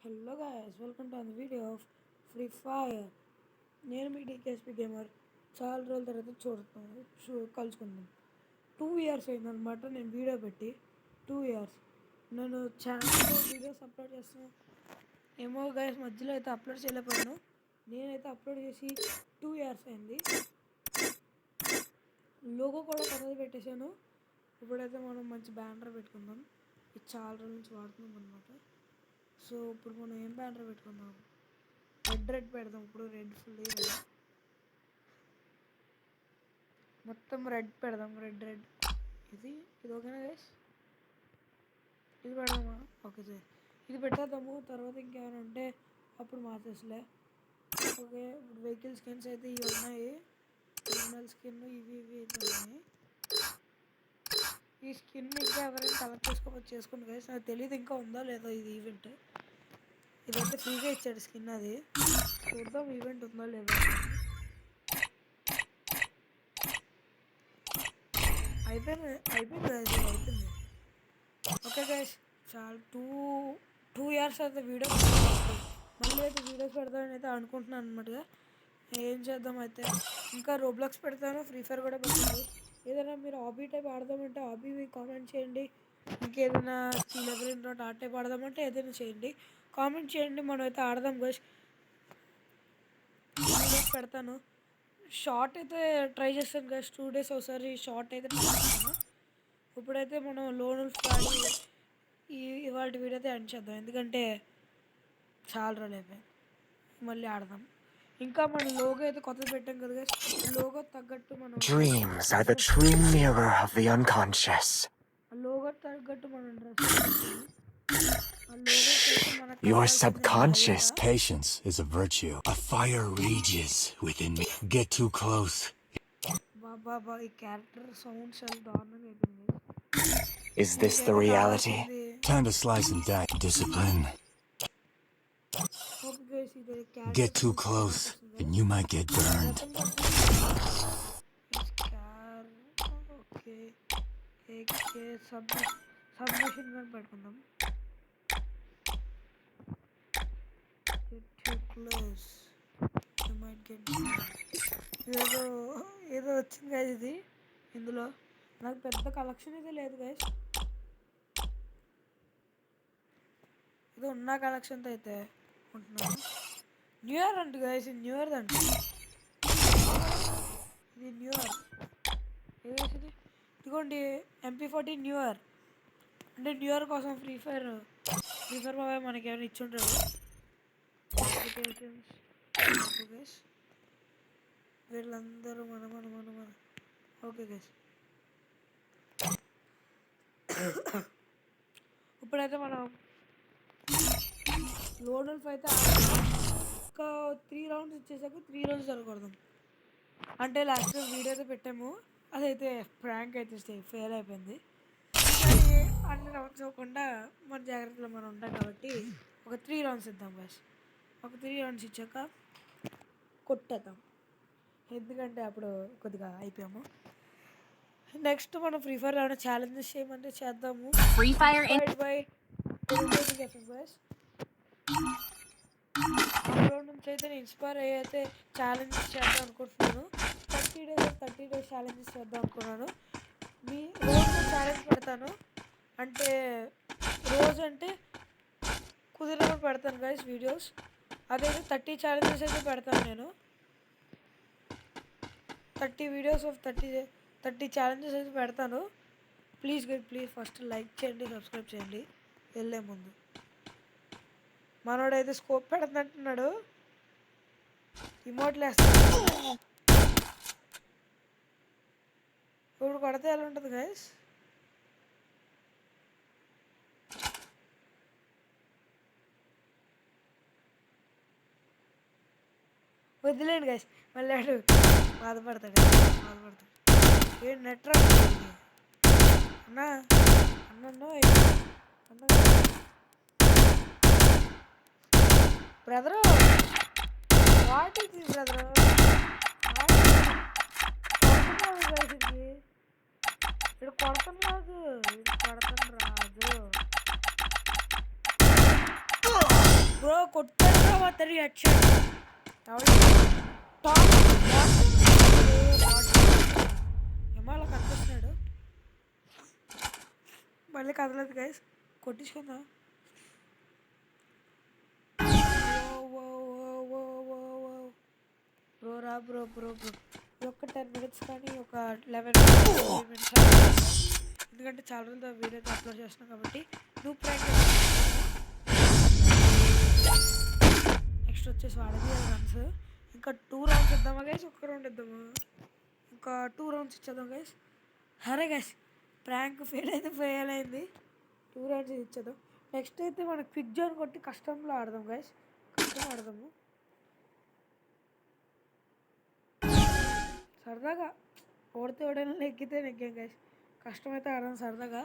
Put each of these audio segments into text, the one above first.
Hello guys, welcome to the video of Free Fire. నేను మీ డికేఎస్పీ gamer చాలా రోజుల తర్వాత కలుసుకుందాం. 2 years అయిందనమాట నేను వీడియో పెట్టి. 2 years నేను ఛానల్లో వీడియోస్ అప్లోడ్ చేస్తాను ఏమో గైస్, మధ్యలో అయితే అప్లోడ్ చేయలేకపోయాను. నేనైతే అప్లోడ్ చేసి 2 years అయింది. లోగో కూడా కొత్తది పెట్టేశాను. ఇప్పుడైతే మనం మంచి బ్యానర్ పెట్టుకుందాం. ఇది చాలా రోజుల నుంచి వాడుతున్నాం అనమాట. సో ఇప్పుడు మనం ఏం బ్యానర్ పెట్టుకుందాం, రెడ్ పెడదాం. ఇప్పుడు రెడ్ ఫుల్ మొత్తం రెడ్ పెడదాం. రెడ్ ఇది ఓకేనా గైస్? ఇది పెడదామా? ఓకే సార్, ఇది పెట్టేద్దాము. తర్వాత ఇంకేమైనా ఉంటే అప్పుడు మార్చేసలే. ఓకే, ఇప్పుడు వెహికల్ స్కిన్స్ అయితే ఇవి ఉన్నాయి. క్రిమినల్ స్కిన్ ఇవి అయితే ఉన్నాయి. ఈ స్కిన్ ఇంకా ఎవరైనా కలెక్ట్ చేసుకోండి గైస్. నాకు తెలియదు ఇంకా ఉందో లేదో ఇది ఈవెంట్. ఇదైతే ఫ్రీగా ఇచ్చాడు స్కిన్, అది చూద్దాం ఈవెంట్ ఉందో లేదో. అయిపోయింది. ఓకే గైస్, చాలా టూ ఇయర్స్ అయితే వీడియో మళ్ళీ అయితే వీడియోస్ పెడతానని అయితే అనుకుంటున్నాను అనమాట. ఏం చేద్దాం అయితే, ఇంకా రోబ్లాక్స్ పెడతాను, ఫ్రీ ఫైర్ కూడా పెడతాను. ఏదైనా మీరు హాబీ టైప్ ఆడదామంటే హాబీ కామెంట్ చేయండి. ఇంకేదైనా చిల్లబ్రెయిన్ రోడ్ ఆ టైప్ ఆడదామంటే ఏదైనా చేయండి, కామెంట్ చేయండి. మనం అయితే ఆడదాం గైస్. పెడతాను. షార్ట్ అయితే ట్రై చేస్తాను గైస్. 2 days ఒకసారి షార్ట్ అయితే ట్రై చేస్తాను. ఇప్పుడైతే మనం లోన్ ఆడి ఇవాళ వీడియో అయితే ఎండ్ చేద్దాం, ఎందుకంటే చాలా రోజులు అయిపోయింది. మళ్ళీ ఆడదాం. ఇంకా మన లోగో అయితే కొత్తది పెట్టాం కదా గైస్. లోగో తగ్గట్టు మనం Dreams are the true mirror of the unconscious. Logo తగ్గట్టు మనం dress Your subconscious. Patience is a virtue. A fire rages within me. Get too close. బాబా ఈ క్యారెక్టర్ సౌండ్ చాలా దారుణంగా అయిపోయింది. Is this the reality? Time to slice and dice. Discipline. Get too close and you might get burned. Submission కూడా పెట్టుకుందాం. Get too close, you might get burned. ఏదో వచ్చింది guys ఇది. ఇందులో నాకు పెద్ద కలెక్షన్ అయితే లేదు గైస్. ఏదో ఉన్న కలెక్షన్తో అయితే ఉంటున్నాను. న్యూ ఇయర్ అంట గైస్, న్యూ ఇయర్ అంట ఇది. న్యూ ఇయర్ ఏది ఇదిగోండి, MP40 న్యూ ఇయర్ అంటే న్యూ ఇయర్ కోసం ఫ్రీ ఫైర్ బాబాయ్ మనకి ఏమైనా ఇచ్చి ఉంటాడు. వీళ్ళందరూ మన ఓకే గైస్. ఇప్పుడైతే మనం లోడల్ఫ్ అయితే ఒక 3 rounds ఇచ్చేసాక 3 rounds జరగకూడదాం. అంటే లాస్ట్ వీడియో అయితే పెట్టాము, అదైతే ప్రాంక్ అయితే ఫెయిల్ అయిపోయింది. అన్ని రౌండ్స్ అవ్వకుండా మన జాగ్రత్తలో మనం ఉంటాం కాబట్టి ఒక 3 rounds ఇద్దాం గైస్. ఒక 3 rounds ఇచ్చాక కొట్టేద్దాం, ఎందుకంటే అప్పుడు కొద్దిగా అయిపోయాము. నెక్స్ట్ మనం ఫ్రీ ఫైర్ ఏమైనా ఛాలెంజెస్ చేయమంటే చేద్దాము. ఫ్రీ ఫైర్ నుంచి అయితే నేను ఇన్స్పైర్ అయ్యి అయితే ఛాలెంజెస్ చేద్దాం అనుకుంటున్నాను. 30 days ఛాలెంజెస్ చేద్దాం అనుకున్నాను. మీ రోజు ఛాలెంజ్ పెడతాను, అంటే రోజు అంటే కుదిరినప్పుడు పెడతాను గైస్ వీడియోస్. అదైతే 30 ఛాలెంజెస్ అయితే పెడతాను నేను. 30 videos ఆఫ్ 30 ఛాలెంజెస్ అయితే పెడతాను. ప్లీజ్ ఫస్ట్ లైక్ చేయండి, సబ్స్క్రైబ్ చేయండి. వెళ్ళే ముందు మనోడైతే స్కోప్ పెడుతున్నట్టున్నాడు, ఇమోట్లు వేస్తాడు. ఇప్పుడు కొడితే ఎలా ఉంటుంది గైస్? వదిలేండి గైస్, మళ్ళీ ఆడు బాధపడతాడు. ఏ నెట్వర్క్ అన్నా brother, what is this brother? ఇక్కడ కొడతాం రాదు, బ్రో కొట్టాడు బ్రో అతని హెడ్షాట్ టాప్ ఏమో అలా కనిపిస్తున్నాడు మళ్ళీ కదలేదు గైస్ కొట్టించుకుందాం బ్రో రా బ్రో బ్రో బ్రో ఒక 10 minutes కానీ ఒక 11 minutes ఎందుకంటే చాలా రోజులు వీడియో అప్లోడ్ చేస్తున్నాం కాబట్టి నువ్వు ప్రాంక్ నెక్స్ట్ వచ్చేసి వాడది రన్స్ ఇంకా 2 rounds ఇద్దామా గైస్ ఒక్క రౌండ్ ఇద్దామా ఇంకా 2 rounds ఇచ్చేద్దాం గైస్ అరే గైస్ ప్రాంక్ ఫెయిల్ అయితే ఫెయిల్ అయింది 2 rounds ఇచ్చేద్దాం నెక్స్ట్ అయితే మనం క్విక్ జోన్ కొట్టి కష్టంలో ఆడదాం గైస్ కష్టం ఆడదాము సరదాగా ఓడితే ఓడైనా ఎక్కితే నెగ్గాం గైస్ కష్టమైతే ఆడదాం సరదాగా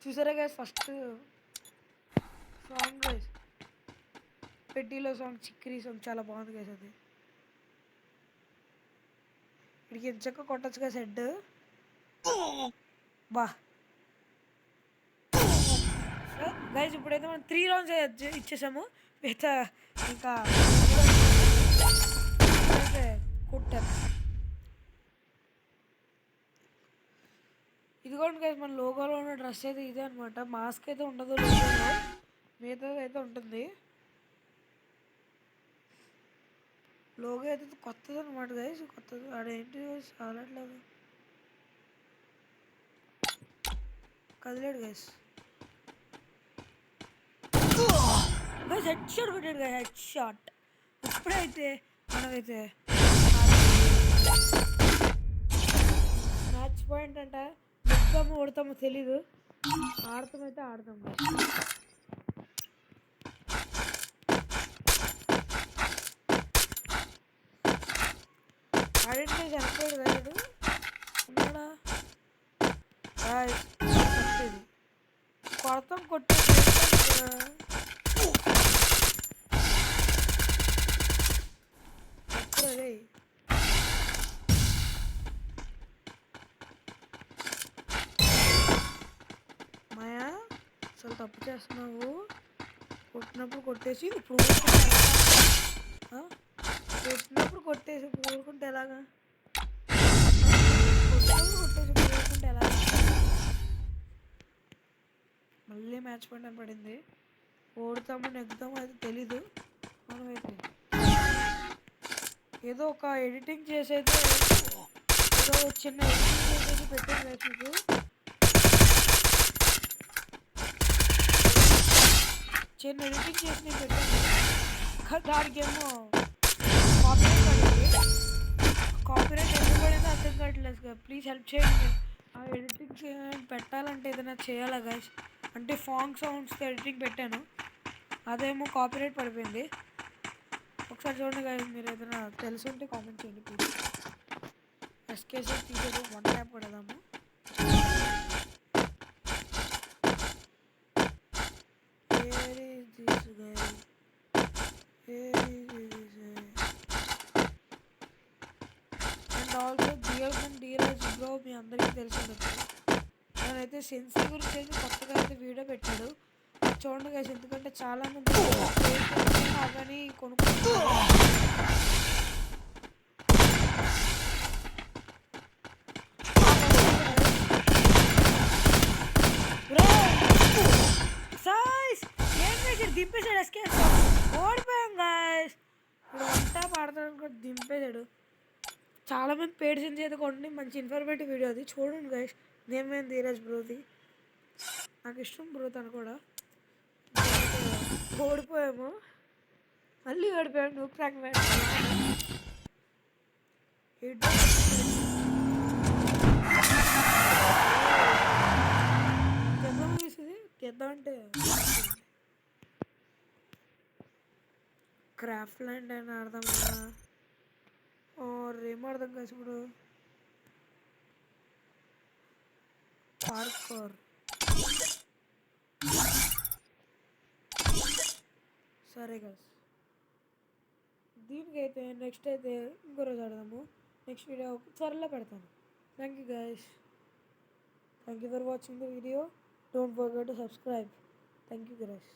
చూసారా గైస్ ఫస్ట్ సాంగ్ గైస్ పెట్టిలో సాంగ్ చిక్కిరి సాంగ్ చాలా బాగుంది గైస్ అది ఇక్కడికి ఎంచక్క కొట్టచ్చు గైస్ హెడ్ బా గైస్ ఇప్పుడైతే మనం 3 rounds ఇచ్చేసాము మిగతా ఇంకా కుట్టాను ఇదిగోండి గైస్ మన లోగోలో ఉన్న డ్రెస్ అయితే ఇదే అనమాట మాస్క్ అయితే ఉండదు లోగోలో మిగతా అయితే ఉంటుంది లోగో అయితే కొత్తది అనమాట గైస్ కొత్తది ఆడేంటి చాలట్లేదు కదిలేడు గైస్ హెడ్ షాట్ కొట్టాడు కదా హెడ్ షాట్ ఇప్పుడైతే మనమైతే మ్యాచ్ పాయింట్ అంట నిద్దామో ఓడతామో తెలీదు ఆడతామైతే ఆడతాం ఆడింటే చనిపోయాడు కదా ఉన్నాడా కొట్టేది కొడతాం కొట్టేది మాయా అసలు తప్పు చేస్తున్నావు కొట్టినప్పుడు కొట్టేసి ఇప్పుడు కొట్టినప్పుడు కొట్టేసి ఇప్పుడు ఊరుకుంటే ఎలాగా కొట్టినప్పుడు కొట్టేసి ఇప్పుడు ఊరుకుంటే ఎలాగా మళ్ళీ మ్యాచ్ పాయింట్ అని పడింది ఓడుతామో నెగ్గుతామో అది తెలీదు మనమైతే ఏదో ఒక ఎడిటింగ్ చేసేది ఏదో చిన్న ఎడిటింగ్ చేసేది పెట్టాను మీకు చిన్న ఎడిటింగ్ చేసి నేను పెట్టాను దానికేమో కాపీరైట్ పడింది కాపీరైట్ ఎందుకు పడిందో అర్థం కావట్లేదు ప్లీజ్ హెల్ప్ చేయండి ఆ ఎడిటింగ్ పెట్టాలంటే ఏదైనా చేయాలా గైస్ అంటే ఫాంగ్ సౌండ్స్తో ఎడిటింగ్ పెట్టాను అదేమో కాపీరైట్ పడిపోయింది ఒకసారి చూడండి గైస్ మీరు ఏదైనా తెలుసుంటే కామెంట్ చేయండి ప్లీజ్ ఎస్కేసీ తీసేది 1 ట్యాప్ పడదాము అండ్ ఆల్సో ధీరజ్ బ్రో మీ అందరికీ తెలిసి ఉండొచ్చు నేనైతే సెన్సీ గురించి అయితే కొత్తగా అయితే వీడియో పెట్టాడు చూడండి గైస్ ఎందుకంటే చాలా మంది అవన్నీ కొనుక్కుంటున్నారు దింపేశాడు ఎస్కే ఓడిపోయాం గాయస్ ఇప్పుడు వంట పాడతాడు కూడా దింపేశాడు చాలామంది పేడిసెన్స్ అయితే కొండి మంచి ఇన్ఫర్మేటివ్ వీడియో అది చూడండి గైస్ నేమే ధీరజ్ బ్రోది నాకు ఇష్టం బ్రో తను కూడా ఓడిపోయాము మళ్ళీ ఓడిపోయాము నువ్వు ప్రాంక్ తెద్దాం తీసేది తెద్దాం అంటే క్రాఫ్ట్ ల్యాండ్ అని ఆడదాం కదా ఏం ఆడదాం కదా ఇప్పుడు పార్కోర్ సరే గైస్ దీనికైతే నెక్స్ట్ అయితే ఇంకో రోజు ఆడదాము నెక్స్ట్ వీడియో త్వరలో పెడతాను thank you guys thank you for watching the video don't forget to subscribe. Thank you guys.